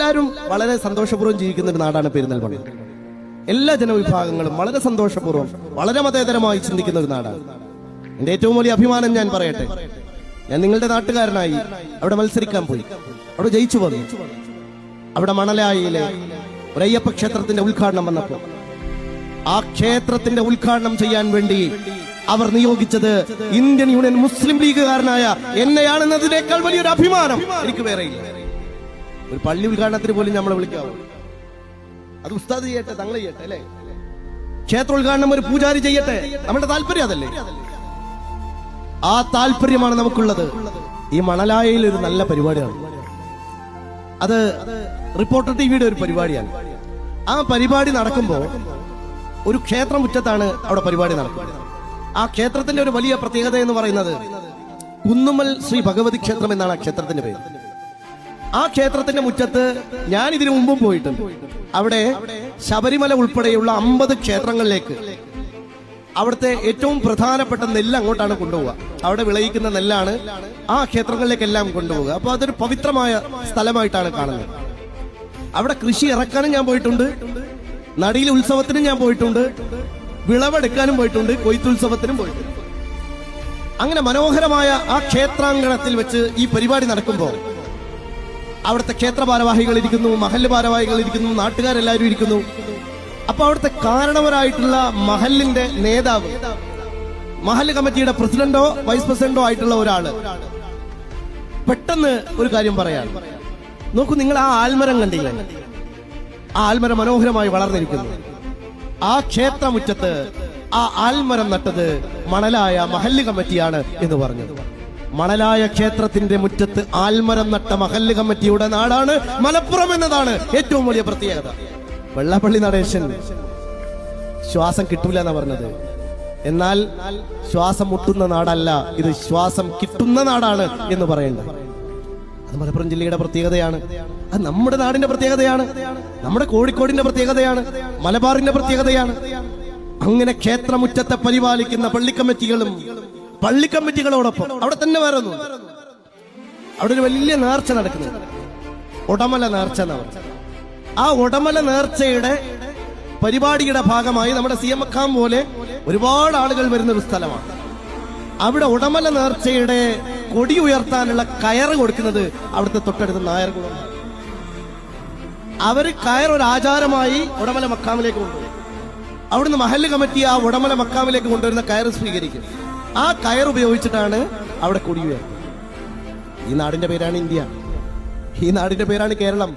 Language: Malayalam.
എല്ലാവരും വളരെ സന്തോഷപൂർവ്വം ജീവിക്കുന്ന ഒരു നാടാണ് പെരിന്തൽമണ്ണ. എല്ലാ ജനവിഭാഗങ്ങളും വളരെ സന്തോഷപൂർവ്വം വളരെ മതേതരമായി ചിന്തിക്കുന്ന ഒരു നാടാണ്. എന്റെ ഏറ്റവും വലിയ അഭിമാനം ഞാൻ പറയട്ടെ, ഞാൻ നിങ്ങളുടെ നാട്ടുകാരനായി അവിടെ മത്സരിക്കാൻ പോയി, അവിടെ ജയിച്ചു വന്നു. അവിടെ മണലായിലെ ഒരു അയ്യപ്പ ക്ഷേത്രത്തിന്റെ ഉദ്ഘാടനം വന്നപ്പോൾ ആ ക്ഷേത്രത്തിന്റെ ഉദ്ഘാടനം ചെയ്യാൻ വേണ്ടി അവർ നിയോഗിച്ചത് ഇന്ത്യൻ യൂണിയൻ മുസ്ലിം ലീഗുകാരനായ എന്നെയാണെന്നതിനേക്കാൾ വലിയൊരു അഭിമാനം എനിക്ക് വേറെയില്ല. ഒരു പള്ളി ഉദ്ഘാടനത്തിന് പോലും നമ്മളെ വിളിക്കാവൂ, അത് ഉസ്താദ് ചെയ്യട്ടെ, തങ്ങൾ ചെയ്യട്ടെ അല്ലെ? ക്ഷേത്ര ഉദ്ഘാടനം ഒരു പൂജാരി ചെയ്യട്ടെ, നമ്മുടെ താല്പര്യം അതല്ലേ? ആ താല്പര്യമാണ് നമുക്കുള്ളത്. ഈ മണലായിൽ ഒരു നല്ല പരിപാടിയാണ്, അത് റിപ്പോർട്ടർ ടിവിയുടെ ഒരു പരിപാടിയാണ്. ആ പരിപാടി നടക്കുമ്പോ ഒരു ക്ഷേത്ര മുറ്റത്താണ് അവിടെ പരിപാടി നടക്കുന്നത്. ആ ക്ഷേത്രത്തിന്റെ ഒരു വലിയ പ്രത്യേകത എന്ന് പറയുന്നത് കുന്നുമ്മൽ ശ്രീ ഭഗവതി ക്ഷേത്രം എന്നാണ് ആ ക്ഷേത്രത്തിന്റെ പേര്. ആ ക്ഷേത്രത്തിന്റെ മുറ്റത്ത് ഞാൻ ഇതിനു മുമ്പും പോയിട്ടുണ്ട്. അവിടെ ശബരിമല ഉൾപ്പെടെയുള്ള 50 ക്ഷേത്രങ്ങളിലേക്ക് അവിടുത്തെ ഏറ്റവും പ്രധാനപ്പെട്ട നെല്ല് അങ്ങോട്ടാണ് കൊണ്ടുപോവുക. അവിടെ വിളയിക്കുന്ന നെല്ലാണ് ആ ക്ഷേത്രങ്ങളിലേക്കെല്ലാം കൊണ്ടുപോവുക. അപ്പൊ അതൊരു പവിത്രമായ സ്ഥലമായിട്ടാണ് കാണുന്നത്. അവിടെ കൃഷി ഇറക്കാനും ഞാൻ പോയിട്ടുണ്ട്, നടിയിലെ ഉത്സവത്തിനും ഞാൻ പോയിട്ടുണ്ട്, വിളവെടുക്കാനും പോയിട്ടുണ്ട്, കൊയ്ത്തുത്സവത്തിനും പോയിട്ടുണ്ട്. അങ്ങനെ മനോഹരമായ ആ ക്ഷേത്രാങ്കണത്തിൽ വെച്ച് ഈ പരിപാടി നടക്കുമ്പോൾ അവിടുത്തെ ക്ഷേത്ര ഭാരവാഹികൾ ഇരിക്കുന്നു, മഹല്ല് ഭാരവാഹികൾ ഇരിക്കുന്നു, നാട്ടുകാരെല്ലാവരും ഇരിക്കുന്നു. അപ്പൊ അവിടുത്തെ കാരണവരായിട്ടുള്ള മഹല്ലിന്റെ നേതാവ്, മഹല്ല് കമ്മിറ്റിയുടെ പ്രസിഡന്റോ വൈസ് പ്രസിഡന്റോ ആയിട്ടുള്ള ഒരാള് പെട്ടെന്ന് ഒരു കാര്യം പറയാൻ, നോക്കൂ, നിങ്ങൾ ആ ആൽമരം കണ്ടില്ലേ? ആ ആൽമരം മനോഹരമായി വളർന്നിരിക്കുന്നു. ആ ക്ഷേത്രമുറ്റത്ത് ആ ആൽമരം നട്ടത് മണലായ മഹല്ല് കമ്മിറ്റിയാണ് എന്ന് പറഞ്ഞു. മണലായ ക്ഷേത്രത്തിന്റെ മുറ്റത്ത് ആൽമരം നട്ട മഹല്ല് കമ്മിറ്റിയുടെ നാടാണ് മലപ്പുറം എന്നതാണ് ഏറ്റവും വലിയ പ്രത്യേകത. വെള്ളാപ്പള്ളി നടേശൻ ശ്വാസം കിട്ടൂല എന്നാ പറഞ്ഞത്. എന്നാൽ ശ്വാസം മുട്ടുന്ന നാടല്ല ഇത്, ശ്വാസം കിട്ടുന്ന നാടാണ് എന്ന് പറയേണ്ടത്. അത് മലപ്പുറം ജില്ലയുടെ പ്രത്യേകതയാണ്, അത് നമ്മുടെ നാടിന്റെ പ്രത്യേകതയാണ്, നമ്മുടെ കോഴിക്കോടിന്റെ പ്രത്യേകതയാണ്, മലബാറിന്റെ പ്രത്യേകതയാണ്. അങ്ങനെ ക്ഷേത്രമുറ്റത്തെ പരിപാലിക്കുന്ന പള്ളിക്കമ്മിറ്റികളും പള്ളിക്കമ്മിറ്റികളോടൊപ്പം അവിടെ തന്നെ വേറെ ഒന്നും, അവിടെ ഒരു വലിയ നേർച്ച നടക്കുന്നത്, ഉടമല നേർച്ച എന്നാ പറഞ്ഞത്. ആ ഉടമല നേർച്ചയുടെ പരിപാടിയുടെ ഭാഗമായി നമ്മുടെ സിയമക്കാം പോലെ ഒരുപാട് ആളുകൾ വരുന്ന ഒരു സ്ഥലമാണ്. അവിടെ ഉടമല നേർച്ചയുടെ കൊടി ഉയർത്താനുള്ള കയറ് കൊടുക്കുന്നത് അവിടുത്തെ തൊട്ടടുത്ത നായർകുളം. അവര് കയറൊരു ആചാരമായി ഉടമല മക്കാമിലേക്ക് കൊണ്ടുപോകും. അവിടുന്ന് മഹല്ല് കമ്മിറ്റി ആ ഉടമല മക്കാമിലേക്ക് കൊണ്ടുവരുന്ന കയറ് സ്വീകരിക്കും. ആ കയർ ഉപയോഗിച്ചിട്ടാണ് അവിടെ കൊടി ഉയർത്തുന്നത്. ഈ നാടിന്റെ പേരാണ് ഇന്ത്യ, ഈ നാടിന്റെ പേരാണ് കേരളം.